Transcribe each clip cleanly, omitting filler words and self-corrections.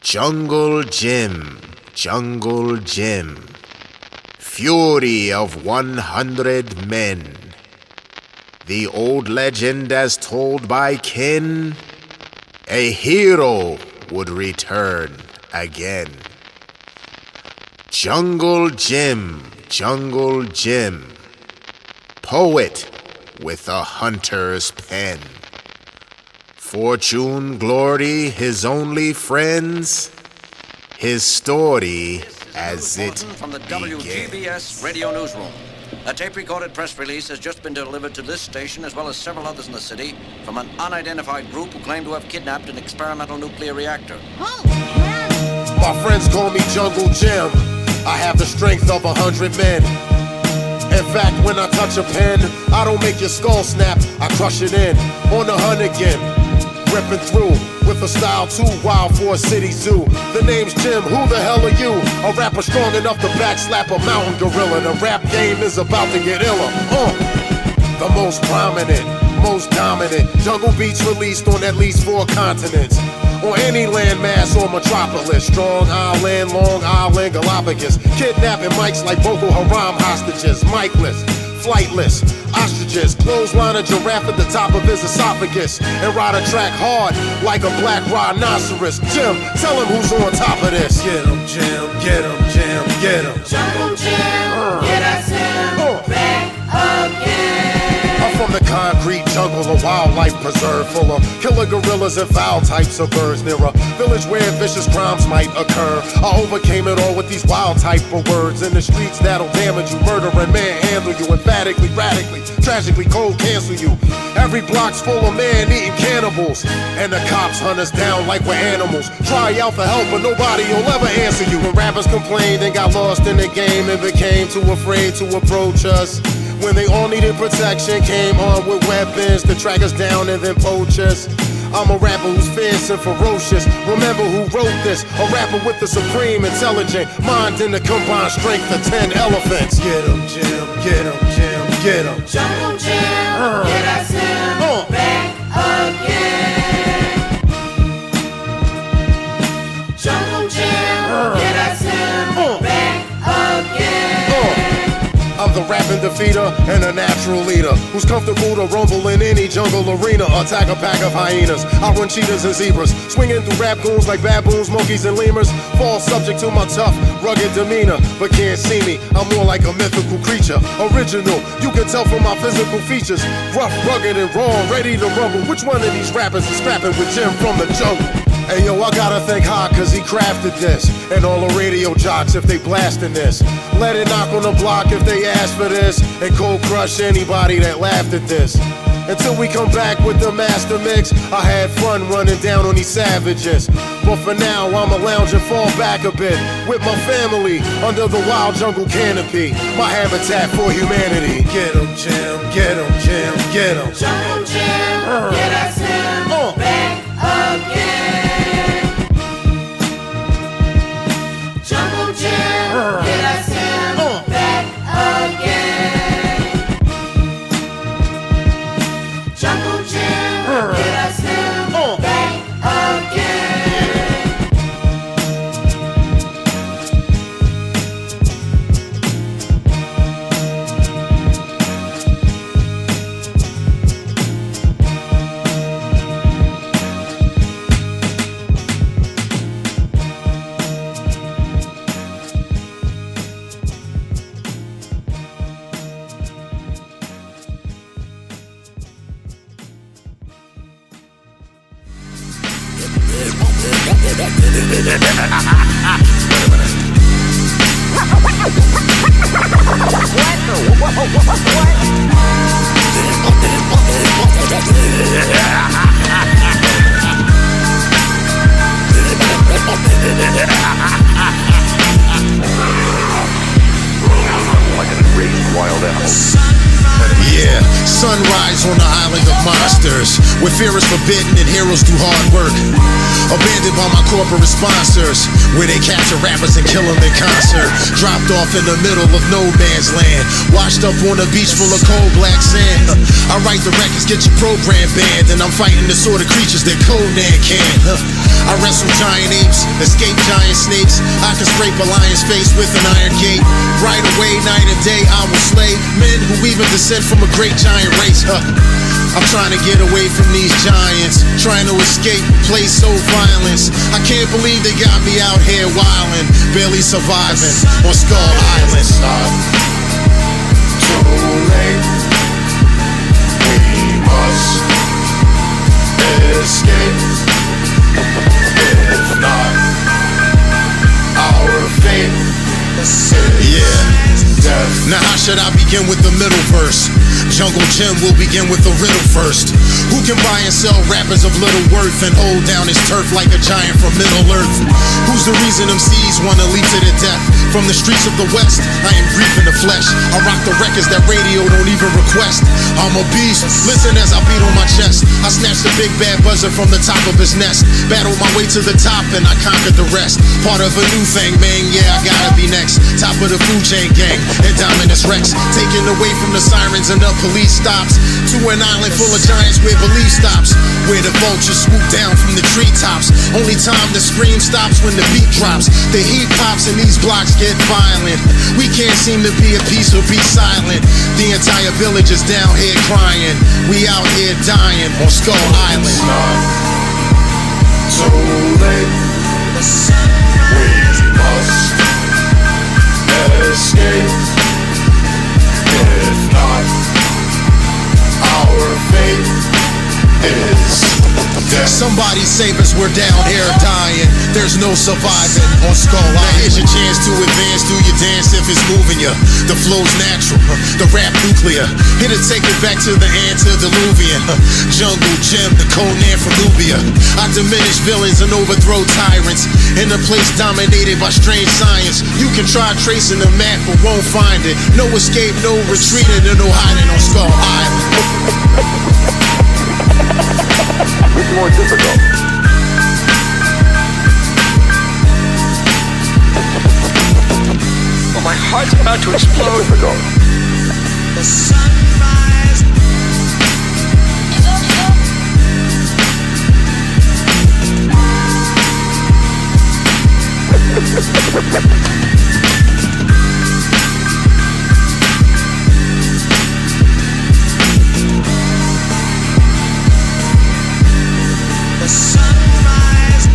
Jungle Jim, Jungle Jim, fury of 100 men. The old legend as told by kin, a hero would return again. Jungle Jim, Jungle Jim, poet with a hunter's pen. Fortune, glory, his only friends, his story as it from the begins. WGBS radio newsroom. A tape-recorded press release has just been delivered to this station as well as several others in the city from an unidentified group who claim to have kidnapped an experimental nuclear reactor. My friends call me Jungle Jim. I have the strength of 100 men. In fact, when I touch a pen, I don't make your skull snap, I crush it in. On the hunt again, ripping through with a style too wild for a city zoo. The name's Jim, who the hell are you? A rapper strong enough to backslap a mountain gorilla. The rap game is about to get iller. The most prominent, most dominant jungle beats released on at least 4 continents. On any landmass or metropolis, Strong Island, Long Island, Galapagos. Kidnapping mics like Boko Haram hostages, micless, flightless, ostriches. Clothesline a giraffe at the top of his esophagus and ride a track hard like a black rhinoceros. Jim, tell him who's on top of this. Get him, Jim, get him, Jim, get him. Jungle Jim, get us him, back again. I'm from the concrete jungle, a wildlife preserve full of killer gorillas and foul types of birds. Near a village where vicious crimes might occur, I overcame it all with these wild type of words. In the streets that'll damage you, murder and manhandle you, emphatically, radically, tragically, cold cancel you. Every block's full of man-eating cannibals, and the cops hunt us down like we're animals. Try out for help, but nobody will ever answer you. When rappers complained and got lost in the game and became too afraid to approach us, when they all needed protection, came on with weapons to track us down and then poach us. I'm a rapper who's fierce and ferocious. Remember who wrote this? A rapper with the supreme intelligent mind and the combined strength of 10 elephants. Get him, Jim, get him, Jim, get him. Jungle Jim, get us him, back again. Jungle Jim, get us him, back again. I'm the rapping defeater and a natural leader who's comfortable to rumble in any jungle arena. Attack a pack of hyenas, I run cheetahs and zebras, swinging through rap goons like baboons, monkeys and lemurs. Fall subject to my tough, rugged demeanor, but can't see me, I'm more like a mythical creature. Original, you can tell from my physical features. Rough, rugged and raw, ready to rumble. Which one of these rappers is scrapping with Jim from the jungle? Hey yo, I gotta thank Hawk cause he crafted this, and all the radio jocks if they blasting this. Let it knock on the block if they ask for this, and cold crush anybody that laughed at this. Until we come back with the master mix, I had fun running down on these savages. But for now, I'ma lounge and fall back a bit with my family under the wild jungle canopy, my habitat for humanity. Get him, Jim, get him, Jim, get him. Jungle Jim, get us him, back again. Jungle Jim, get us him, back again. Jungle Jim, get us him, back again. Yeah, sunrise on the island of monsters, where fear is forbidden and heroes do hard work. Abandoned by my corporate sponsors, where they capture rappers and kill them in concert. Dropped off in the middle of no man's land, washed up on a beach full of cold black sand. I write the records, get your program banned, and I'm fighting the sort of creatures that Conan can. I wrestle giant apes, escape giant snakes. I can scrape a lion's face with an iron gate. Right away, night and day, I will slay men who even descend from a great giant race. I'm trying to get away from these giants, trying to escape place so violence. I can't believe they got me out here wildin', barely surviving on Skull Island. It's not too late. We must escape. If not, our fate is death. Now how should I begin with the middle verse? Jungle Jim will begin with the riddle first. Who can buy and sell rappers of little worth and hold down his turf like a giant from Middle Earth? Who's the reason MCs wanna leap to their death? From the streets of the West, I am grief in the flesh. I rock the records that radio don't even request. I'm a beast, listen as I beat on my chest. I snatched the big bad buzzer from the top of his nest. Battled my way to the top and I conquered the rest. Part of a new thing, man, yeah, I gotta be next. Top of the food chain gang and Dominus Rex. Taken away from the sirens and the police stops to an island full of giants where belief stops, where the vultures swoop down from the treetops. Only time the scream stops when the beat drops. The heat pops and these blocks get violent. We can't seem to be at peace or be silent. The entire village is down here crying. We out here dying on Skull Island. It's not too late. We must escape. If not, our fate is death. Somebody save us, we're down here dying. There's no surviving on Skull Island. Now here's your chance to advance, do your dance if it's moving you. The flow's natural, the rap nuclear. Here to take it back to the antediluvian. Jungle Jim, the Conan from Nubia. I diminish villains and overthrow tyrants in a place dominated by strange science. You can try tracing the map but won't find it. No escape, no retreating, and no hiding on Skull Island. It's more difficult. Well, my heart's about to explode. Difficult. The sunrise. The sunrise.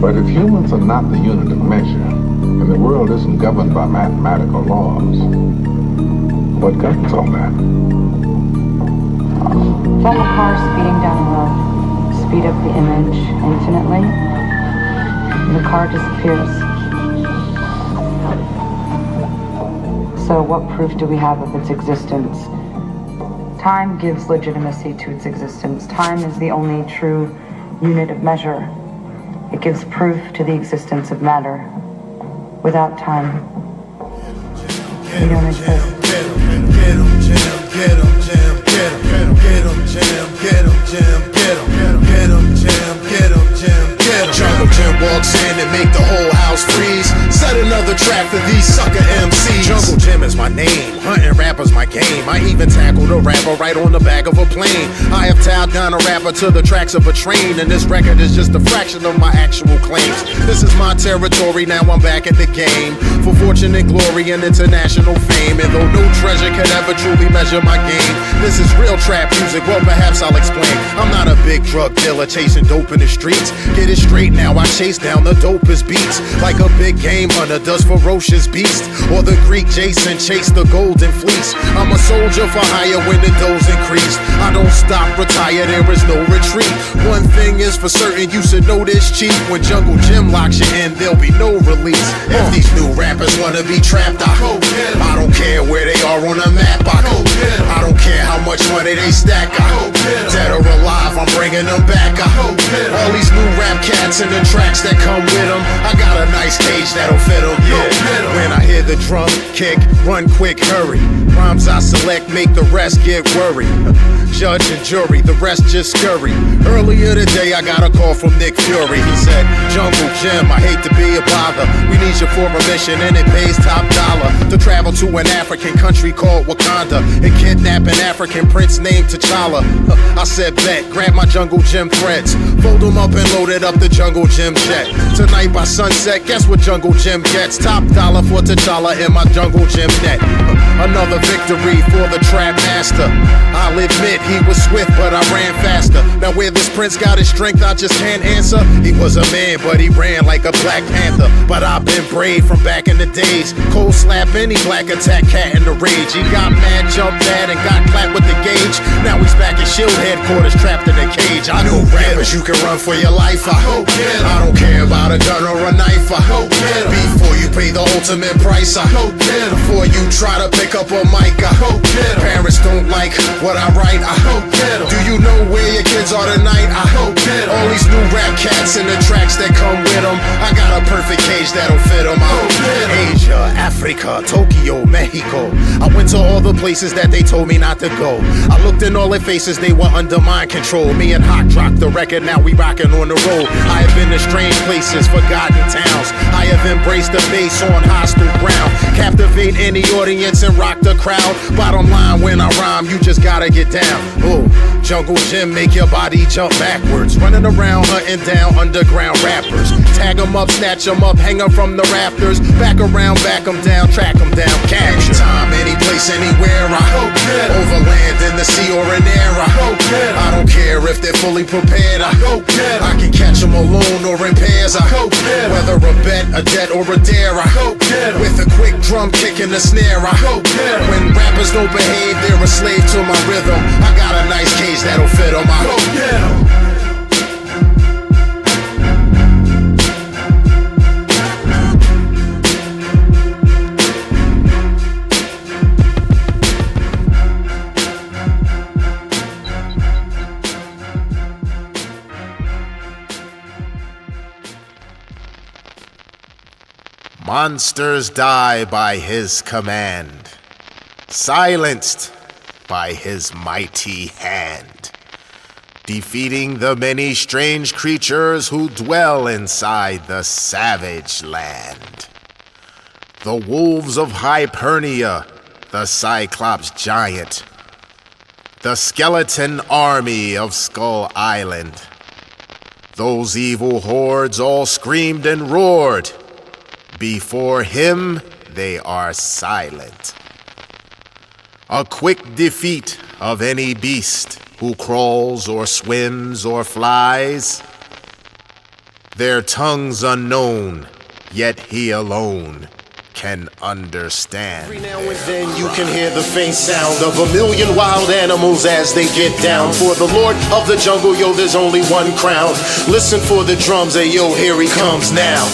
But if humans are not the unit of measure, and the world isn't governed by mathematical laws, what governs all that? From a car speeding down the road, speed up the image infinitely, and the car disappears. So what proof do we have of its existence? Time gives legitimacy to its existence. Time is the only true unit of measure. It gives proof to the existence of matter. Without time, we don't exist. Jungle Jim walks in and make the whole house freeze. Set another trap for these sucker MCs. Jungle Jim is my name, hunting rappers my game. I even tackled a rapper right on the back of a plane. I have tied down a rapper to the tracks of a train, and this record is just a fraction of my actual claims. This is my territory, now I'm back at the game for fortune and glory and international fame. And though no treasure could ever truly measure my game, this is real trap music, well perhaps I'll explain. I'm not a big drug dealer chasing dope in the streets. Get it straight now, I chase down the dopest beats like a big game hunter does ferocious beast, or the Greek Jason chased the golden fleece. I'm a soldier for hire when the dough's increased. I don't stop, retire, there is no retreat. One thing is for certain, you should know this, chief. When Jungle Jim locks you in, there'll be no release. If these new rappers wanna be trapped, I don't care where they are on the map. I don't care how much money they stack. Dead or alive, I'm bringing them back. All these new rap cats and the tracks that come with them, I got a nice cage that'll fit them. Yeah. When I hear the drum kick, run quick, hurry. Rhymes I I select, make the rest get worried. Judge and jury, the rest just scurry. Earlier today, I got a call from Nick Fury. He said, Jungle Jim, I hate to be a bother. We need you for a mission and it pays top dollar to travel to an African country called Wakanda and kidnap an African prince named T'Challa. I said, bet, grab my Jungle Jim threads, fold them up and loaded up the Jungle Jim jet. Tonight by sunset, guess what Jungle Jim gets? Top dollar for T'Challa in my Jungle Jim net. Another victory for the trap master. I'll admit he was swift, but I ran faster. Now where this prince got his strength, I just can't answer. He was a man, but he ran like a Black Panther. But I've been brave from back in the days. Cold slap any black attack cat in the rage. He got mad, jumped mad, and got clapped with the gauge. Now he's back at Shield headquarters, trapped in a cage. I know rappers, you can run for your life. I don't care about a gun or a knife. Before you pay the ultimate price, before you try to pick up a mic, parents don't like what I write. Do you know where your kids are tonight? All these new rap cats and the tracks that come with them. I got a perfect cage that'll fit them. Asia, Africa, Tokyo, Mexico. I went to all the places that they told me not to go. I looked in all their faces, they were under mind control. Me and Hawk dropped the record, now we rockin' on the road. I have been to strange places, forgotten towns. I have embraced the bass on hostile ground. Captivate any audience and rock the crowd. Bottom line, when I rhyme, you just gotta get down. Oh, Jungle Jim, make your body jump backwards. Running around, hunting down underground rappers. Tag them up, snatch them up, hang them from the rafters. Back around, back them down, track them down, capture. Anytime, any place, anywhere. Overland, in the sea, or in air. I don't care if they're fully prepared. I can catch them alone or in pairs. Whether a bet, a debt, or a dare. With a quick drum kick and a snare. When rappers don't behave, they're a slave to my rhythm. I got a nice cage that'll fit them. Monsters die by his command, silenced by his mighty hand, defeating the many strange creatures who dwell inside the savage land. The wolves of Hypernia, the Cyclops giant, the skeleton army of Skull Island. Those evil hordes all screamed and roared. Before him, they are silent. A quick defeat of any beast who crawls or swims or flies. Their tongues unknown, yet he alone can understand. Every now and then you can hear the faint sound of a million wild animals as they get down. For the Lord of the jungle, yo, there's only one crown. Listen for the drums, hey, yo, here he comes now.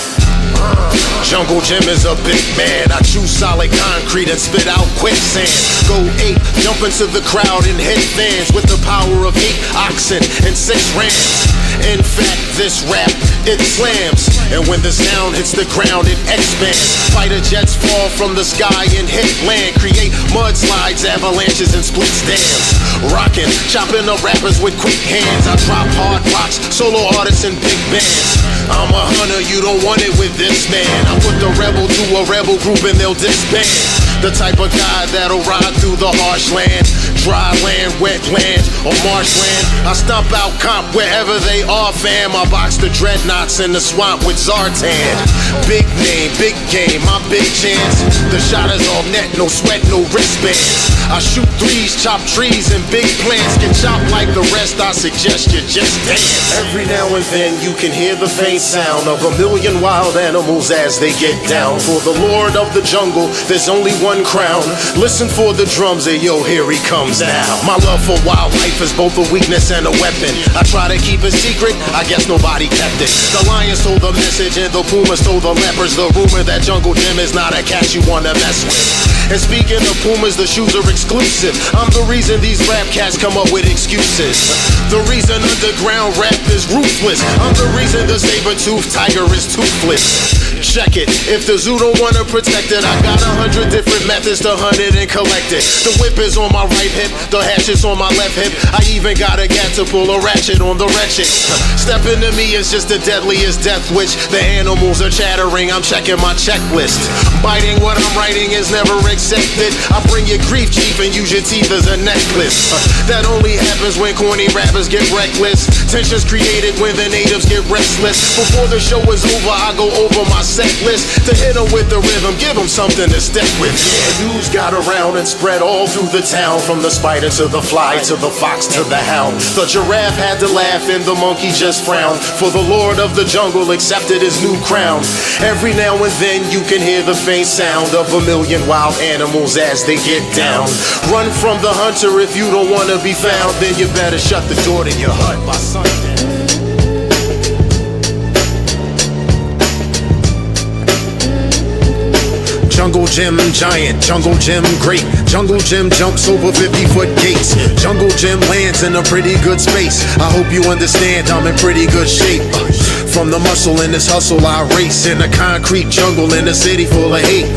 Jungle Jim is a big man. I chew solid concrete and spit out quicksand. Go 8, jump into the crowd in headbands with the power of 8 oxen and 6 rams. In fact, this rap, it slams. And when the sound hits the ground, it expands. Fighter jets fall from the sky and hit land. Create mudslides, avalanches, and split dams. Rockin', chopping up rappers with quick hands. I drop hard rocks, solo artists and big bands. I'm a hunter, you don't want it with this man. I put the rebel to a rebel group and they'll disband. The type of guy that'll ride through the harsh land, dry land, wet land, or marshland. I stomp out comp wherever they are, fam. I box the dreadnoughts in the swamp with Zartan. Big name, big game, my big chance. The shot is all net, no sweat, no wristbands. I shoot threes, chop trees, and big plants can chop like the rest. I suggest you just dance. Every now and then you can hear the faint sound of a million wild animals as they get down. For the Lord of the jungle, there's only one crown. Listen for the drums, hey yo, here he comes now. My love for wildlife is both a weakness and a weapon. I try to keep it secret, I guess nobody kept it. The lions told the message and the pumas told the leopards the rumor that Jungle Jim is not a cat you wanna mess with. And speaking of Pumas, the shoes are exclusive. I'm the reason these rap cats come up with excuses. The reason underground rap is ruthless. I'm the reason the saber-toothed tiger is toothless. Check it, if the zoo don't wanna protect it, I got 100 different methods to hunt it and collect it. The whip is on my right hip, the hatchet's on my left hip. I even got a gat to pull a ratchet on the wretched. Stepping to me is just the deadliest death wish. The animals are chattering, I'm checking my checklist. Biting what I'm writing is never accepted. I bring you grief, chief, and use your teeth as a necklace. That only happens when corny rappers get reckless. Tensions created when the natives get restless. Before the show is over, I go over my set list to hit them with the rhythm, give them something to step with. Yeah, news got around and spread all through the town, from the spider to the fly to the fox to the hound. The giraffe had to laugh and the monkey just frowned, for the lord of the jungle accepted his new crown. Every now and then you can hear the faint sound of a million wild animals as they get down. Run from the hunter if you don't want to be found, then you better shut the door to your hut by sundown. Jungle Jim giant, Jungle Jim great. Jungle Jim jumps over 50-foot gates. Jungle Jim lands in a pretty good space. I hope you understand I'm in pretty good shape. From the muscle in this hustle I race, in a concrete jungle in a city full of hate.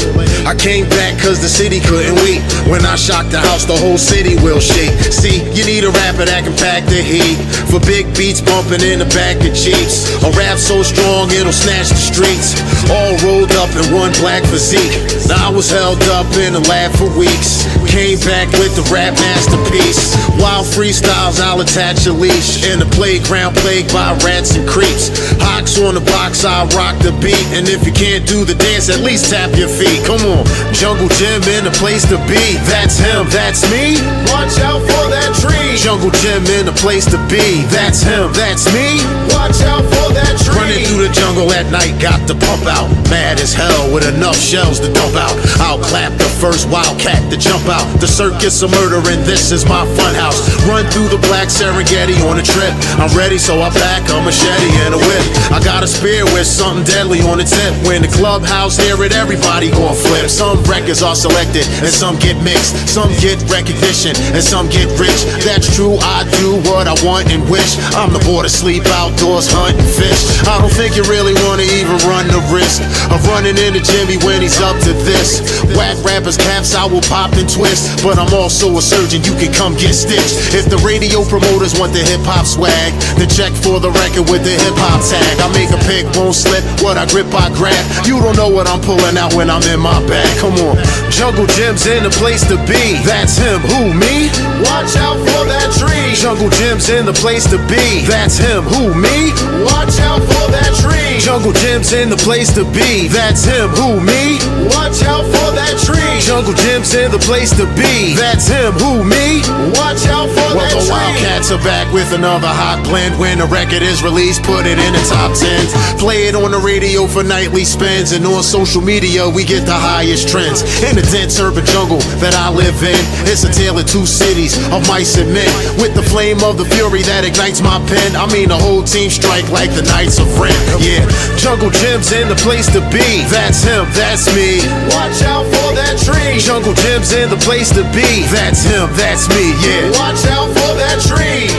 I came back cause the city couldn't wait. When I shock the house, the whole city will shake. See, you need a rapper that can pack the heat, for big beats bumping in the back of Jeeps. A rap so strong it'll snatch the streets, all rolled up in one black physique. Now I was held up in a lab for weeks, came back with the rap masterpiece. Wild freestyles, I'll attach a leash. In the playground plagued by rats and creeps. Hawks on the box, I rock the beat. And if you can't do the dance, at least tap your feet. Come on, Jungle Jim in the place to be. That's him, that's me. Watch out for that tree. Jungle Jim in the place to be. That's him, that's me. Watch out for that tree. Running through the jungle at night, got to pump out. Mad as hell with enough shells to dump out. I'll clap the first wildcat to jump out. The circus of murder and this is my fun house. Run through the black Serengeti on a trip. I'm ready so I pack a machete and a whip. I got a spear with something deadly on the tip. When the clubhouse hear it, everybody gon' flip. Some records are selected and some get mixed. Some get recognition and some get rich. That's true, I do what I want and wish. I'm the boy to sleep outdoors hunting fish. I don't think you really wanna even run the risk of running into Jimmy when he's up to this. Whack rappers caps I will pop and twist, but I'm also a surgeon, you can come get stitched. If the radio promoters want the hip-hop swag, then check for the record with the hip-hop tag. I make a pick, won't slip, what I grip I grab. You don't know what I'm pulling out when I'm in my bag. Come on, Jungle Jim's in the place to be. That's him, who, me? Watch out for that tree. Jungle Jim's in the place to be. That's him, who, me? Watch out for that tree. Jungle Jim's in the place to be. That's him, who, me? Watch out for that tree. Jungle Jim's in the place to be. That's him, who, me? Watch out for that tree. The Wildcats are back with another hot blend. When the record is released, put it in the top 10. Play it on the radio for nightly spins, and on social media we get the highest trends. In the dense urban jungle that I live in, it's a tale of two cities of mice and men. With the flame of the fury that ignites my pen, I mean the whole team strike like the Knights of Ren. Yeah, Jungle Jim's in the place to be. That's him, that's me. Watch out for that tree. Jungle Jim's in the place to be. That's him, that's me, yeah. Watch out for that tree.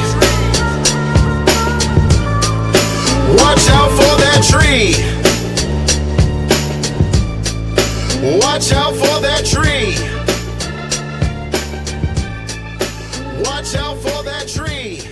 Watch out for that tree. Watch out for that tree. Watch out for that tree.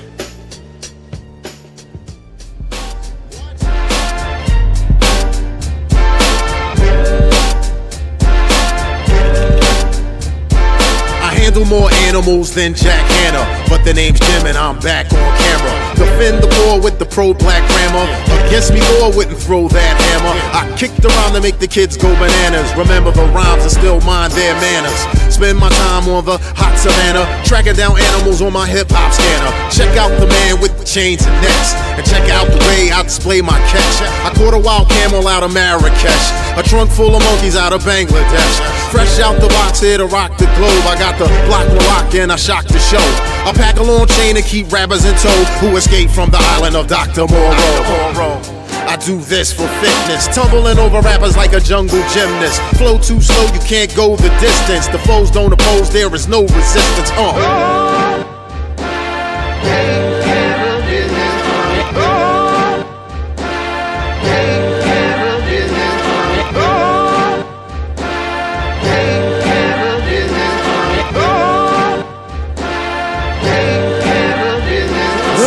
Handle more animals than Jack Hanna, but the name's Jim and I'm back on camera. Defend the ball with the pro-black grammar. Against me or wouldn't throw that hammer. I kicked around to make the kids go bananas. Remember the rhymes and still mind their manners. Spend my time on the hot savannah, tracking down animals on my hip-hop scanner. Check out the man with the chains and nets, and check out the way I display my catch. I caught a wild camel out of Marrakesh, a trunk full of monkeys out of Bangladesh. Fresh out the box here to rock the globe. I got the block to rock and I shock the show. I pack a long chain to keep rappers in tow who escaped from the island of Dr. Moreau. I do this for fitness. Tumbling over rappers like a jungle gymnast. Flow too slow, you can't go the distance. The foes don't oppose, there is no resistance.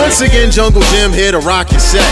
Once again, Jungle Jim here to rock your set.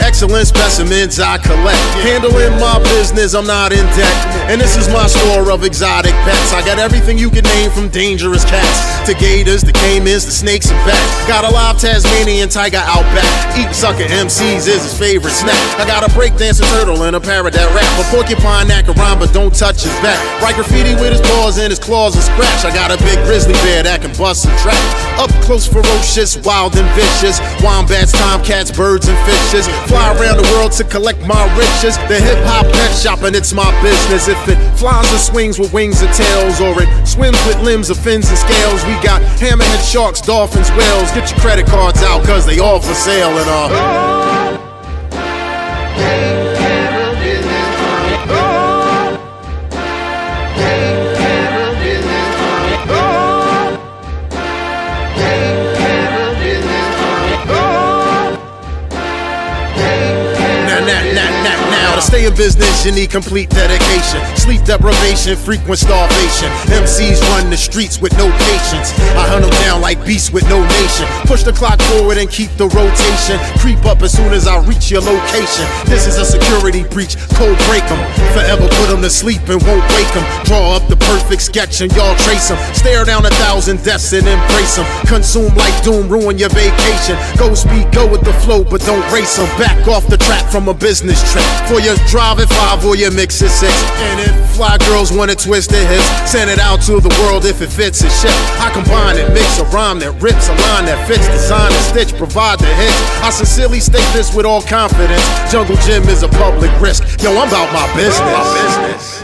Excellent specimens I collect. Handling my business, I'm not in debt. And this is my store of exotic pets. I got everything you can name, from dangerous cats to gators, the caimans, the snakes and bats. Got a live Tasmanian tiger out back. Eat sucker MCs is his favorite snack. I got a breakdancing turtle and a parrot that rap. A porcupine that can rhyme but don't touch his back. Write graffiti with his paws and his claws are scratch. I got a big grizzly bear that can bust some trap. Up close, ferocious, wild and vicious. Wombats, tomcats, birds and fishes. Fly around the world to collect my riches. The hip-hop pet shop and it's my business. If it flies or swings with wings or tails, or it swims with limbs or fins and scales, we got hammerhead sharks, dolphins, whales. Get your credit cards out, cause they all for sale and To stay in business, you need complete dedication. Sleep deprivation, frequent starvation. MCs run the streets with no patience. I hunt them down like beasts with no nation. Push the clock forward and keep the rotation. Creep up as soon as I reach your location. This is a security breach, code break 'em. Forever put 'em to sleep and won't wake 'em. Draw up the perfect sketch and y'all trace 'em. Stare down 1,000 deaths and embrace 'em. Consume like doom, ruin your vacation. Go speed, go with the flow, but don't race 'em. Back off the track from a business trip. For your drive at 5 or your mix at 6. And if fly girls wanna twist their hips, send it out to the world if it fits a ship. I combine and mix a rhyme that rips, a line that fits, design and stitch, provide the hits. I sincerely state this with all confidence. Jungle Jim is a public risk. Yo, I'm about my business.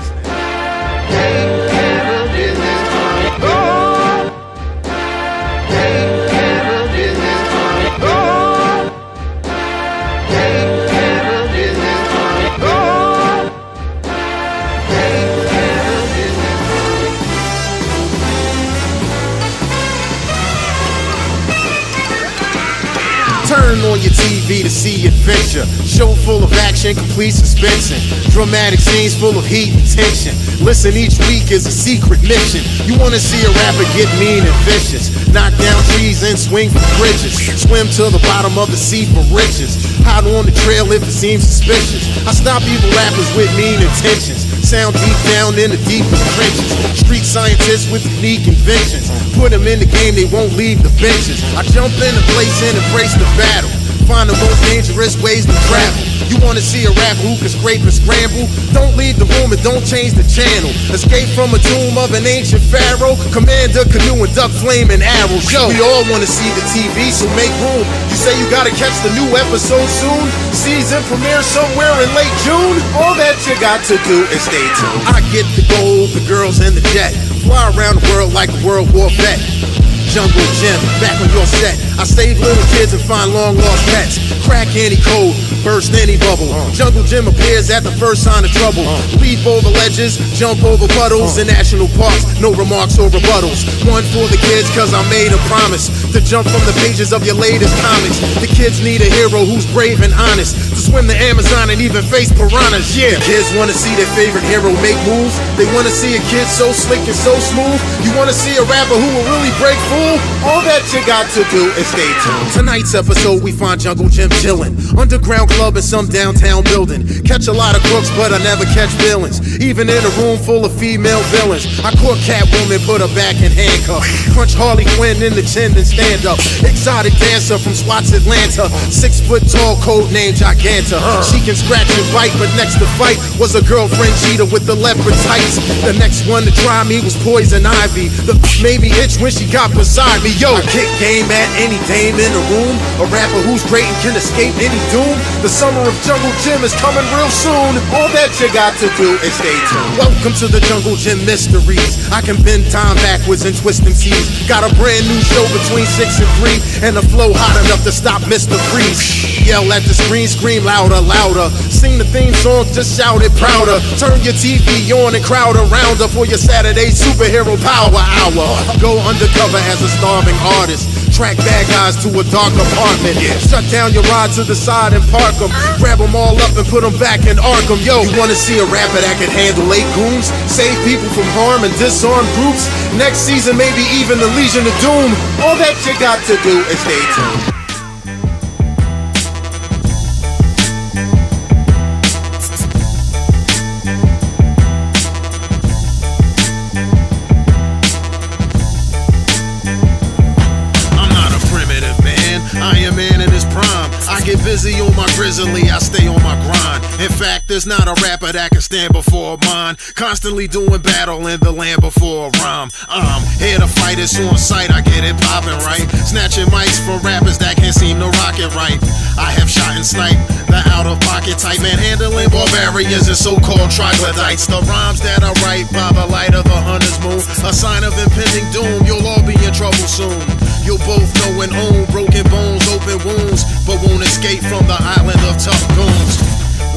Turn on your TV to see adventure. Show full of action, complete suspension. Dramatic scenes full of heat and tension. Listen, each week is a secret mission. You wanna see a rapper get mean and vicious. Knock down trees and swing from bridges. Swim to the bottom of the sea for riches. Hide on the trail if it seems suspicious. I stop evil rappers with mean intentions. Sound deep down in the deepest trenches. Street scientists with unique inventions. Put them in the game, they won't leave the benches. I jump into place and embrace the battle. Find the most dangerous ways to travel. You wanna see a rapper who can scrape and scramble? Don't leave the room and don't change the channel. Escape from a tomb of an ancient pharaoh. Command a canoe and duck flame and arrows. Yo, we all wanna see the TV, so make room. You say you gotta catch the new episode soon? Season premiere somewhere in late June? All that you got to do is stay tuned. I get the gold, the girls and the jet. Fly around the world like a World War vet. Jungle Jim, back on your set. I save little kids and find long lost pets. Crack any code, burst any bubble. Jungle Jim appears at the first sign of trouble. Leap over ledges, jump over puddles. In national parks, no remarks or rebuttals. One for the kids, cause I made a promise to jump from the pages of your latest comics. The kids need a hero who's brave and honest, to swim the Amazon and even face piranhas. Yeah, the kids wanna see their favorite hero make moves. They wanna see a kid so slick and so smooth. You wanna see a rapper who will really break fool? All that you got to do is stay tuned. Tonight's episode we find Jungle Jim chillin'. Underground club in some downtown building. Catch a lot of crooks but I never catch villains. Even in a room full of female villains, I caught Catwoman, put her back in handcuffs. Punch Harley Quinn in the chin and stand up. Exotic dancer from Swats Atlanta. 6 foot tall, code name Giganta. She can scratch and bite, but next to fight was a girlfriend cheater with the leopard tights. The next one to try me was Poison Ivy. The made me itch when she got beside me. Yo, I kick game at any dame in the room. A rapper who's great and can escape any doom. The summer of Jungle Jim is coming real soon. All that you got to do is stay tuned. Welcome to the Jungle Jim mysteries. I can bend time backwards and twist them seas. Got a brand new show between 6 and 3, and the flow hot enough to stop Mr. Freeze. Yell at the screen, scream louder, louder. Sing the theme song, just shout it prouder. Turn your TV on and crowd around her for your Saturday superhero power hour. Go undercover as a starving artist. Track bad guys to a dark apartment. Shut down your ride to the side and park them. Grab them all up and put them back in Arkham. Yo, you wanna see a rapper that can handle 8 goons? Save people from harm and disarm groups? Next season, maybe even the Legion of Doom. All that you got to do is stay tuned. I am man in his prime. I get busy on my grizzly, I stay on my grind. In fact, there's not a rapper that can stand before mine. Constantly doing battle in the land before a rhyme. I'm here to fight, it's on sight, I get it poppin' right. Snatching mics from rappers that can't seem to rock it right. I have shot and sniped the out-of-pocket type, manhandling barbarians and so-called troglodytes. The rhymes that I write by the light of the hunter's moon, a sign of impending doom. You'll all be in trouble soon. You'll both know and own broken bones, open wounds, but won't escape from the island of tough goons.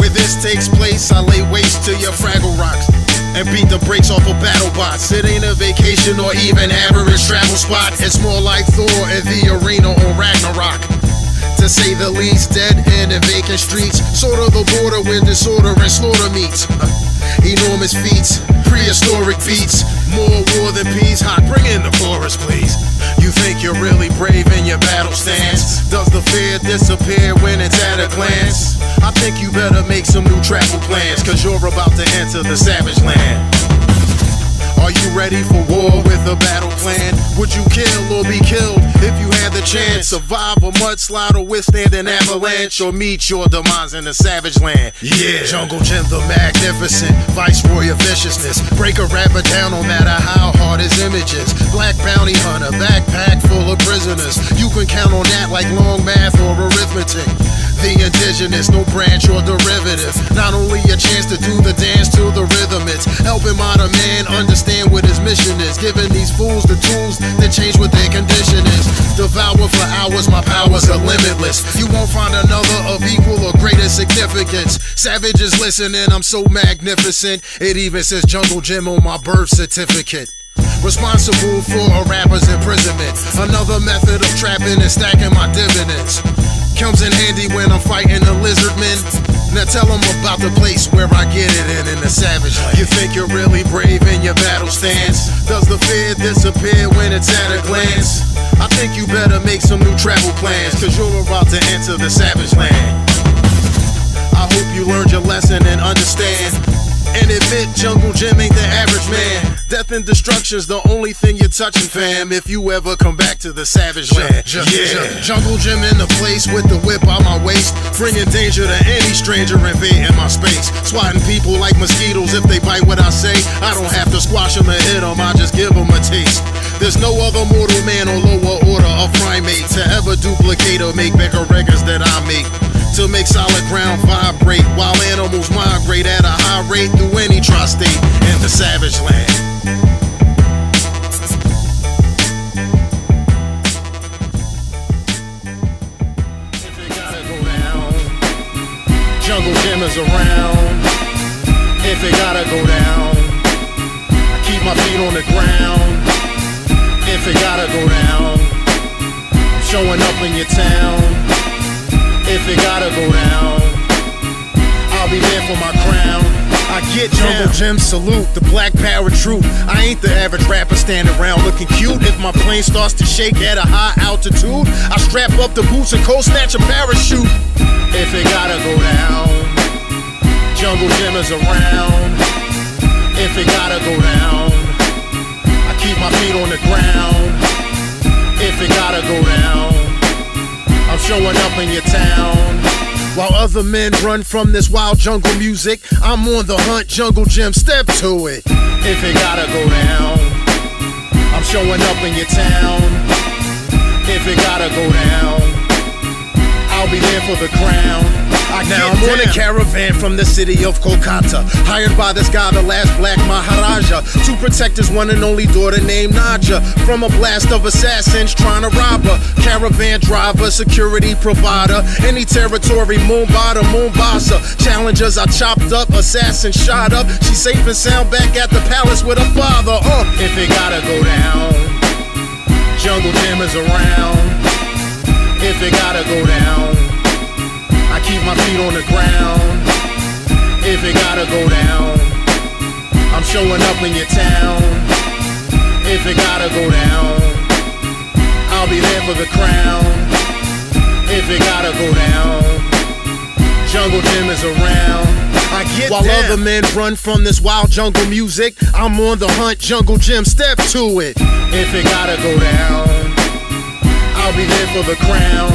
Where this takes place, I lay waste to your Fraggle Rocks and beat the brakes off of battle bots. It ain't a vacation or even average travel spot. It's more like Thor in the arena on Ragnarok. To say the least, dead end and vacant streets, sort of the border where disorder and slaughter meets. Enormous feats, prehistoric beats, more war than peace. Hot, bring in the chorus, please. You think you're really brave in your battle stance? Does the fear disappear when it's at a glance? I think you better make some new travel plans, cause you're about to enter the savage land. Are you ready for war with a battle plan? Would you kill or be killed if you had the chance? Survive a mudslide or withstand an avalanche, or meet your demise in a savage land? Yeah, Jungle Jim the magnificent, viceroy of viciousness. Break a rapper down no matter how hard his image is. Black bounty hunter, backpack full of prisoners. You can count on that like long math or arithmetic. The indigenous, no branch or derivative. Not only a chance to do the dance to the rhythm, it's helping modern man understand what his mission is. Giving these fools the tools that change what their condition is. Devour for hours, my powers are limitless. You won't find another of equal or greater significance. Savages listening, I'm so magnificent. It even says Jungle Jim on my birth certificate. Responsible for a rapper's imprisonment. Another method of trapping and stacking my dividends. Comes in handy when I'm fighting the lizard men. Now tell them about the place where I get it in the savage land. You think you're really brave in your battle stance? Does the fear disappear when it's at a glance? I think you better make some new travel plans, cause you're about to enter the savage land. I hope you learned your lesson and understand, and admit Jungle Jim ain't the average man. Death and destruction's the only thing you're touching, fam, if you ever come back to the savage land. Jungle Jim in the place with the whip on my waist, bringing danger to any stranger invading my space. Swatting people like mosquitoes if they bite what I say. I don't have to squash them and hit them, I just give them a taste. There's no other mortal man or lower order of primate to ever duplicate or make bigger records that I make. To make solid ground vibrate while animals migrate at a high rate through any tri-state in the savage land. If it gotta go down, Jungle Jim is around. If it gotta go down, I keep my feet on the ground. If it gotta go down, I'm showing up in your town. If it gotta go down, I'll be there for my crown. I get Jungle Jim salute, the black power troop. I ain't the average rapper standing around looking cute. If my plane starts to shake at a high altitude, I strap up the boots and cold snatch a parachute. If it gotta go down, Jungle Jim is around. If it gotta go down, I keep my feet on the ground. If it gotta go down, I'm showing up in your town. While other men run from this wild jungle music, I'm on the hunt, Jungle Jim, step to it. If it gotta go down, I'm showing up in your town. If it gotta go down, I'll be there for the crown. Now I'm on a caravan from the city of Kolkata, hired by this guy, the last black Maharaja, to protect his one and only daughter named Naja from a blast of assassins trying to rob her. Caravan driver, security provider, any territory, Mumbai to Mombasa. Challengers I chopped up, assassins shot up. She's safe and sound back at the palace with her father. If it gotta go down, Jungle Jim is around. If it gotta go down, I keep my feet on the ground. If it gotta go down, I'm showing up in your town. If it gotta go down, I'll be there for the crown. If it gotta go down, Jungle Jim is around. I get While down. Other men run from this wild jungle music, I'm on the hunt, Jungle Jim, step to it. If it gotta go down, I'll be there for the crown.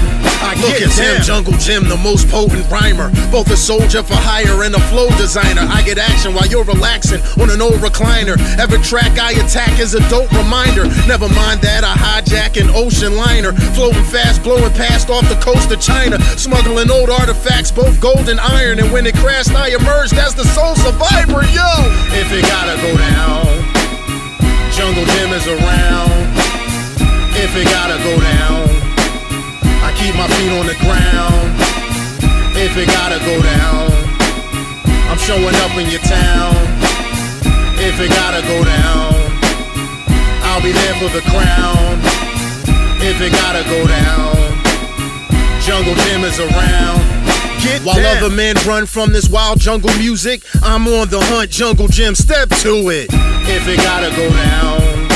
Look at him, Jungle Jim, the most potent rhymer, both a soldier for hire and a flow designer. I get action while you're relaxing on an old recliner. Every track I attack is a dope reminder. Never mind that I hijack an ocean liner, floating fast, blowing past off the coast of China, smuggling old artifacts, both gold and iron. And when it crashed, I emerged as the sole survivor. Yo, if it gotta go down, Jungle Jim is around. If it gotta go down, I keep my feet on the ground. If it gotta go down, I'm showing up in your town. If it gotta go down, I'll be there for the crown. If it gotta go down, Jungle Jim is around. While other men run from this wild jungle music, I'm on the hunt, Jungle Jim, step to it. If it gotta go down,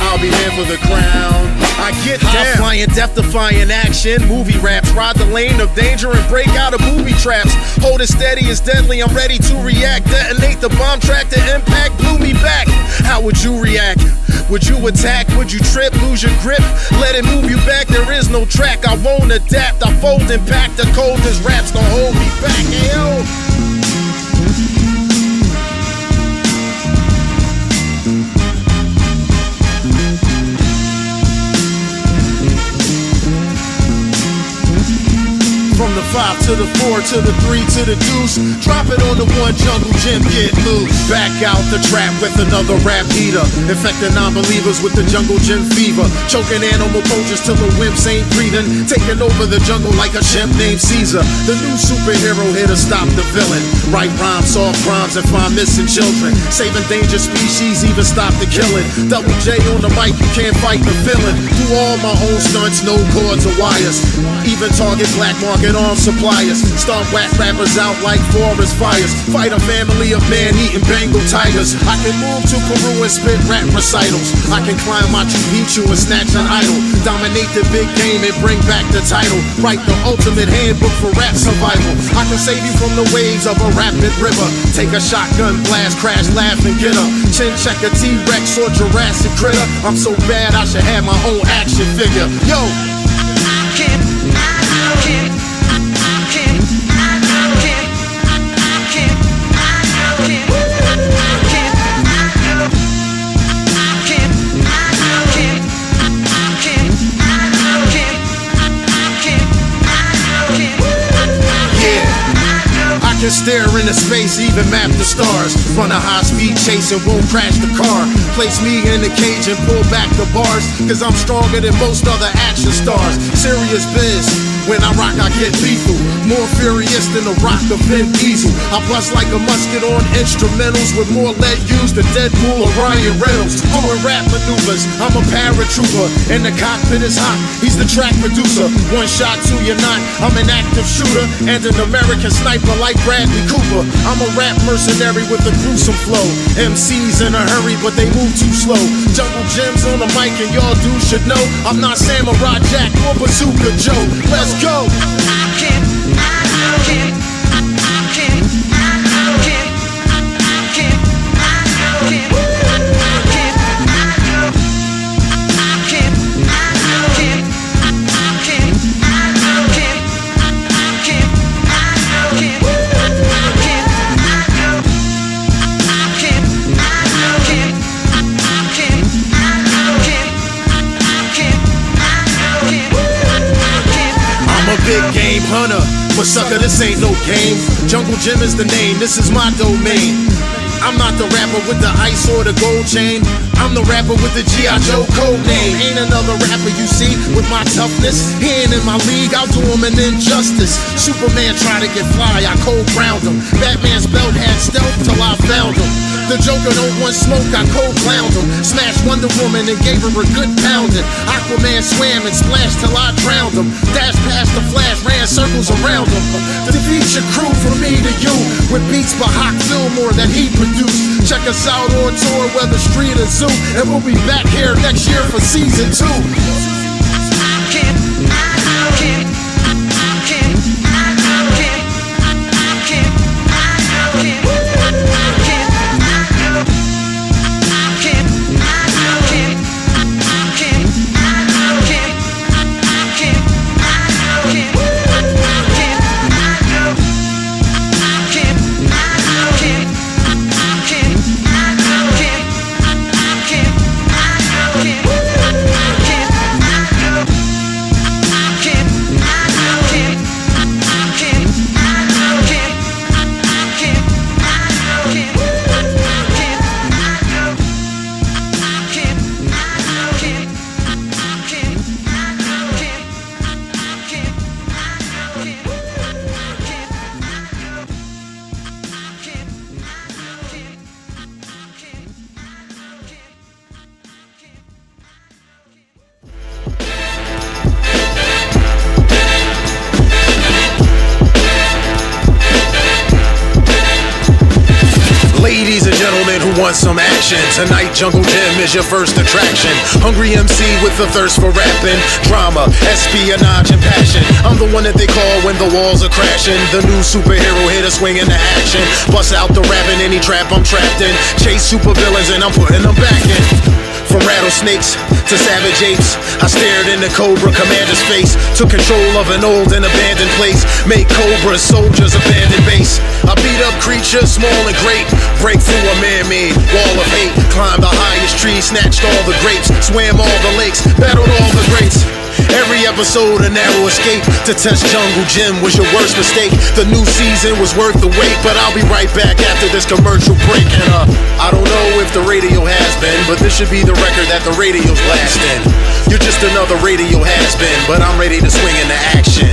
I'll be there for the crown. I get high flying, death-defying action. Movie raps, ride the lane of danger and break out of booby traps. Hold it steady, it's deadly, I'm ready to react. Detonate the bomb track, the impact blew me back. How would you react? Would you attack? Would you trip? Lose your grip? Let it move you back, there is no track. I won't adapt, I fold and pack. The coldest raps gon' hold me back. Hey, yo. From the 5 to the 4 to the 3 to the deuce, drop it on the one, Jungle Jim, get loose. Back out the trap with another rap eater, infecting non-believers with the Jungle Jim fever. Choking animal poachers till the wimps ain't breathing, taking over the jungle like a chimp named Caesar. The new superhero here to stop the villain. Write rhymes, solve crimes, and find missing children. Save endangered species, even stop the killing. Double J on the mic, you can't fight the villain. Do all my own stunts, no cords or wires. Even target black market arms suppliers. Start whack rappers out like forest fires. Fight a family of man-eating Bengal tigers. I can move to Peru and spit rap recitals. I can climb Machu Picchu and snatch an idol. Dominate the big game and bring back the title. Write the ultimate handbook for rap survival. I can save you from the waves of a rapid river. Take a shotgun blast, crash, laugh, and get up. Chin check a T-Rex or Jurassic critter. I'm so bad I should have my own action figure. Yo! I can stare into space, even map the stars. Run a high-speed chase and won't crash the car. Place me in the cage and pull back the bars, cause I'm stronger than most other action stars. Serious biz, when I rock I get lethal. More furious than the rock of Vin Diesel. I bust like a musket on instrumentals with more lead used than Deadpool or Ryan Reynolds. Doing rap maneuvers, I'm a paratrooper. And the cockpit is hot, he's the track producer. One shot to your knot, I'm an active shooter and an American sniper like Bradley Cooper. I'm a rap mercenary with a gruesome flow. MCs in a hurry, but they move too slow. Jungle Jim's on the mic, and y'all dudes should know I'm not Samurai Jack or Bazooka Joe. Let's go. Big game hunter, but sucker, this ain't no game. Jungle Jim is the name, this is my domain. I'm not the rapper with the ice or the gold chain. I'm the rapper with the G.I. Joe code name. Ain't another rapper you see with my toughness. He ain't in my league, I'll do him an injustice. Superman tried to get fly, I cold ground him. Batman's belt had stealth till I found him. The Joker don't want smoke, I cold clowned him. Smashed Wonder Woman and gave her a good pounding. Aquaman swam and splashed till I drowned him. Dashed past the Flash, ran circles around him. Defeat your crew from me to you, with beats by Hawk Fillmore that he produced. Check us out on tour, whether street or zoo, and we'll be back here next year for season 2. Ladies and gentlemen who want some action, tonight Jungle Jim is your first attraction. Hungry MC with a thirst for rapping, drama, espionage and passion. I'm the one that they call when the walls are crashing. The new superhero here to swing into action. Bust out the rap in any trap I'm trapped in. Chase supervillains and I'm putting them back in. From rattlesnakes to savage apes, I stared into Cobra Commander's face. Took control of an old and abandoned place. Made Cobra soldiers abandon base. I beat up creatures small and great. Break through a man-made wall of hate. Climbed the highest tree, snatched all the grapes. Swam all the lakes, battled all the greats. Every episode a narrow escape. To test Jungle Jim was your worst mistake. The new season was worth the wait, but I'll be right back after this commercial break. And I don't know if the radio has been, but this should be the record that the radio's blasting. You're just another radio has-been, but I'm ready to swing into action.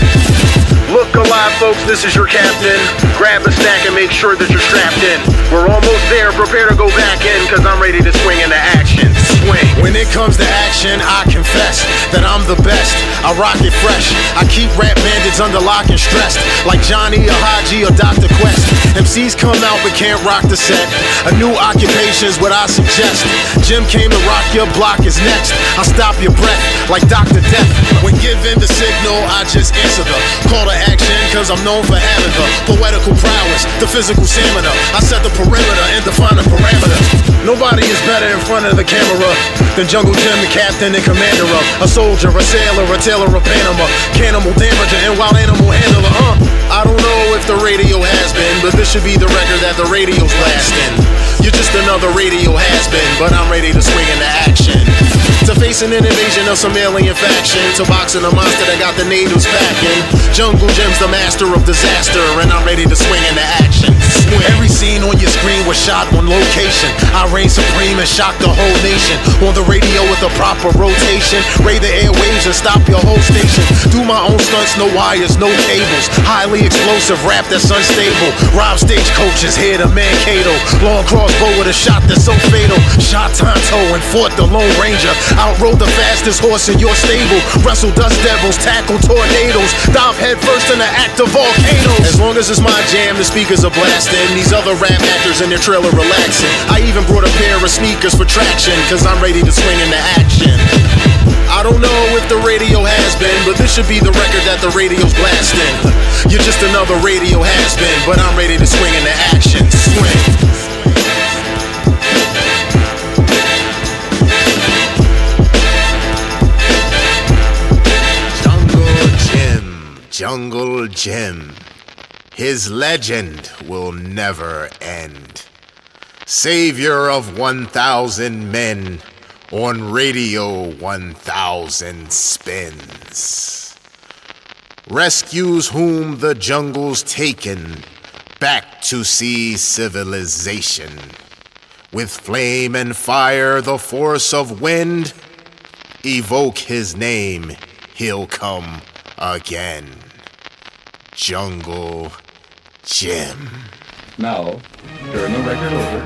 Look alive, folks, this is your captain. Grab a snack and make sure that you're strapped in. We're almost there, prepare to go back in, cause I'm ready to swing into action. Swing. When it comes to action, I confess that I'm the best. I rock it fresh. I keep rap bandits under lock and stressed, like Johnny or Haji or Dr. Quest. MCs come out but can't rock the set. A new occupation's what I suggest. Jim came to rock your block is next. I stop your breath like Dr. Death. When given the signal, I just answer the call to action, cause I'm known for having the poetical prowess, the physical stamina. I set the perimeter and define the parameter. Nobody is better in front of the camera than Jungle Jim, the captain and commander of a soldier, a sailor, a tailor of Panama, cannibal damager and wild animal handler. I don't know if the radio has been, but this should be the record that the radio's blasting. You're just another radio has been, but I'm ready to swing into action. To face an invasion of some alien faction, to boxing a monster that got the natives packing. Jungle Jim's the master of disaster, and I'm ready to swing into action. Swing. Every scene on your screen was shot on location. I reign supreme and shock the whole nation. On the radio with a proper rotation, raid the airwaves and stop your whole station. Do my own stunts, no wires, no cables. Highly explosive rap that's unstable. Rob stagecoaches, hit a Mankato. Long crossbow with a shot that's so fatal. Shot Tonto and fought the Lone Ranger. Outrode the fastest horse in your stable. Wrestle dust devils, tackle tornadoes. Dive head first in the act of volcanoes. As long as it's my jam, the speakers are blasting. These other rap actors in their trailer relaxing. I even brought a pair of sneakers for traction, cause I'm ready to swing into action. I don't know if the radio has been, but this should be the record that the radio's blasting. You're just another radio has been, but I'm ready to swing into action. Swing. Jungle Jim. His legend will never end. Savior of 1,000 men on radio 1,000 spins. rescues whom the jungle's taken back to see civilization. With flame and fire, the force of wind, evoke his name, he'll come again. Jungle Jim. Now, turn the record over.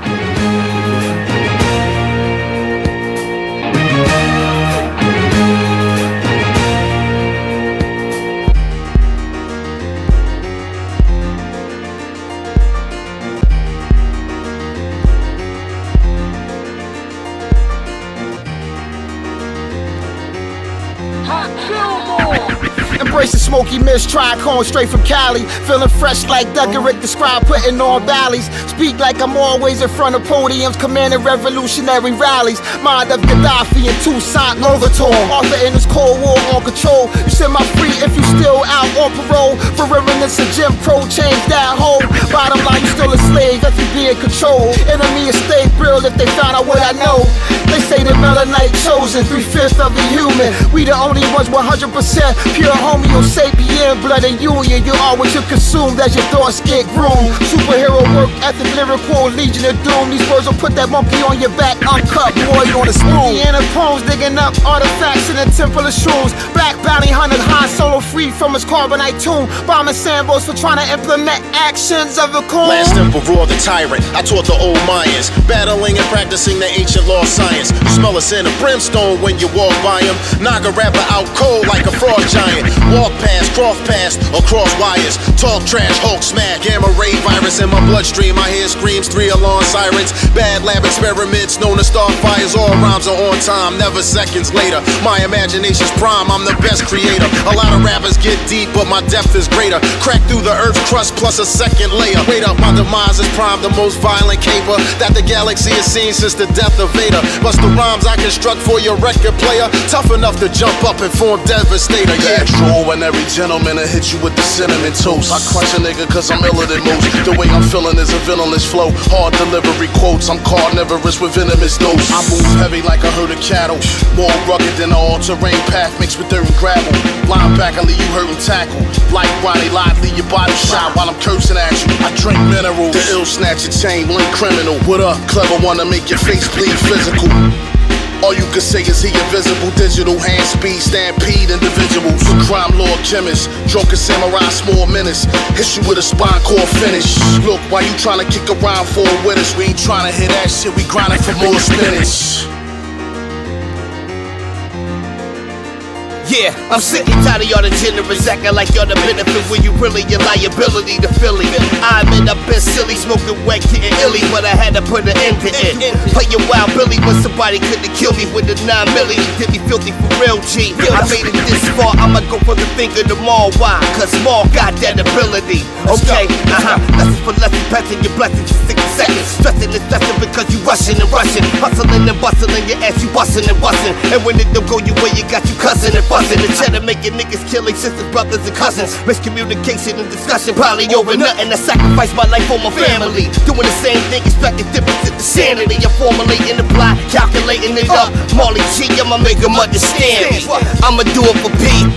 Embrace the smoky mist, tricorn straight from Cali. Feeling fresh like Doug and Rick described, putting on valleys. Speak like I'm always in front of podiums, commanding revolutionary rallies. Mind of Gaddafi and Toussaint Louverture. Arthur in his Cold War on control. You set my free if you still out on parole. For remnants of Jim Crow, change that whole. Bottom line, you still a slave if you be in control. Enemy is stay real if they found out what I know. They say the melanite chosen, 3/5 of the human. We the only ones 100% pure Homo sapien, blood and union. You are what you consume as your thoughts get groomed. Superhero work ethic, lyrical, legion of doom. These words will put that monkey on your back, uncut, boy on a spoon. Indiana poems digging up artifacts in the temple of shrooms. Black bounty hunter, Han Solo free from his carbonite tomb. Bombing sandboats for trying to implement actions of a coon. Last emperor, the tyrant, I taught the old Mayans, battling and practicing the ancient law science. You smell a sin of brimstone when you walk by him. Knock a rapper out cold like a frog giant. Walk past, cross past, or cross wires. Talk trash, Hulk smack, gamma ray virus in my bloodstream. I hear screams, 3 alarm sirens. Bad lab experiments known to start fires. All rhymes are on time, never seconds later. My imagination's prime, I'm the best creator. A lot of rappers get deep, but my depth is greater. Crack through the earth's crust plus a second layer. Wait up, my demise is prime, the most violent caper that the galaxy has seen since the death of Vader. Plus the rhymes I construct for your record player, tough enough to jump up and form Devastator. Yeah, True, when every gentleman will hit you with the cinnamon toast. I crush a nigga cause I'm iller than most. The way I'm feeling is a villainous flow. Hard delivery quotes, I'm carnivorous with venomous dose. I move heavy like a herd of cattle. More rugged than an all-terrain path mixed with dirt and gravel. Linebacker, leave you hurt and tackle. Like Ronnie Lott, leave your body shot while I'm cursing at you. I drink minerals. The ill snatch your chain, link criminal. What up? Clever wanna make your face bleed physical. All you can say is he invisible, digital, hand speed, stampede individuals. Crime lord chemist, drunken samurai, small menace. Hit you with a spine core finish. Look, why you tryna kick around for a with us? We ain't tryna hit that shit, we grinding for more spinach. Yeah, I'm sick and tired of y'all degenerates acting like y'all the benefit when you really your liability to Philly. I admit I've been silly, smoking wet, getting illy, but I had to put an end to it. Play your wild Billy when somebody couldn't kill me with a 9 milli. Did me filthy for real, G. I made it this far, I'ma go for the finger tomorrow. Why? Cause Maul got that ability. Okay, lesson for lesson, passing your blessings in 60 seconds. Stressing and stressing because you rushing and rushing. Hustling and bustling, your ass you busting and busting. And when it don't go your way, you got you cussing and fussing. The cheddar making niggas killing sisters, brothers, and cousins. Miscommunication and discussion, probably over nothing. I sacrifice my life for my family. Doing the same thing, expecting difference in the sanity. I'm formulating the plot, calculating it up. Molly G, I'ma make them understand me. I'ma do it for P.